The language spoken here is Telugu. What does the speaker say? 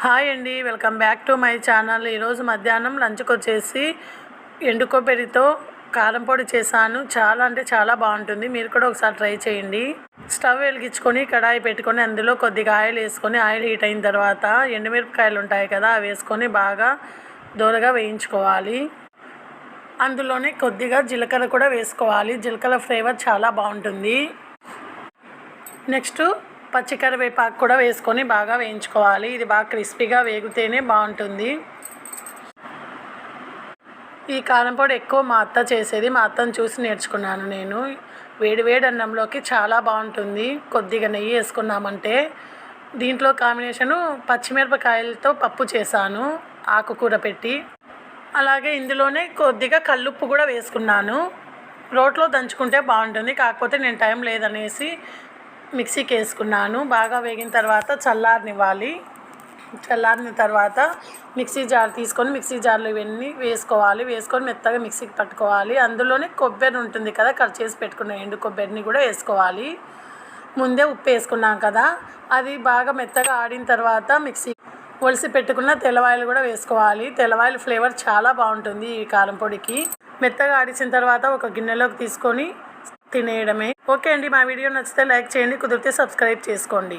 హాయ్ అండి, welcome back to my channel. ఈరోజు మధ్యాహ్నం లంచ్కి వచ్చేసి ఎండు కొబ్బరితో కారం పొడి చేశాను. చాలా అంటే చాలా బాగుంటుంది. మీరు కూడా ఒకసారి ట్రై చేయండి. స్టవ్ వెలిగించుకొని కడాయి పెట్టుకొని అందులో కొద్దిగా ఆయిల్ వేసుకొని ఆయిల్ హీట్ అయిన తర్వాత ఎండుమిరపకాయలు ఉంటాయి కదా, అవి వేసుకొని బాగా దోరగా వేయించుకోవాలి. అందులోనే కొద్దిగా జీలకర్ర కూడా వేసుకోవాలి. జీలకర్ర ఫ్లేవర్ చాలా బాగుంటుంది. నెక్స్ట్ పచ్చికరివేపాకు కూడా వేసుకొని బాగా వేయించుకోవాలి. ఇది బాగా క్రిస్పీగా వేగితేనే బాగుంటుంది. ఈ కారం పొడి ఎక్కువ మా అత్త చేసేది. మా అత్తను చూసి నేర్చుకున్నాను నేను. వేడి వేడి అన్నంలోకి చాలా బాగుంటుంది. కొద్దిగా నెయ్యి వేసుకున్నామంటే. దీంట్లో కాంబినేషను పచ్చిమిరపకాయలతో పప్పు చేశాను, ఆకుకూర పెట్టి. అలాగే ఇందులోనే కొద్దిగా కల్లుప్పు కూడా వేసుకున్నాను. రోట్లో దంచుకుంటే బాగుంటుంది, కాకపోతే నేను టైం లేదనేసి మిక్సీకి వేసుకున్నాను. బాగా వేగిన తర్వాత చల్లారనివ్వాలి. చల్లారిన తర్వాత మిక్సీ జార్ తీసుకొని మిక్సీ జార్లో ఇవన్నీ వేసుకొని మెత్తగా మిక్సీకి పట్టుకోవాలి. అందులోనే కొబ్బరి ఉంటుంది కదా, కట్ చేసి పెట్టుకున్న ఎండు కొబ్బరిని కూడా వేసుకోవాలి. ముందే ఉప్పు వేసుకున్నాం కదా, అది బాగా మెత్తగా ఆడిన తర్వాత మిక్సీ ఒలిసి పెట్టుకున్న తెల్లవాయలు కూడా వేసుకోవాలి. తెల్లవాయల ఫ్లేవర్ చాలా బాగుంటుంది ఈ కారం పొడికి. మెత్తగా ఆడిసిన తర్వాత ఒక గిన్నెలోకి తీసుకొని తినేయడమే. ఓకే అండి, మా వీడియో నచ్చితే లైక్ చేయండి, కుదిరితే సబ్స్క్రైబ్ చేసుకోండి.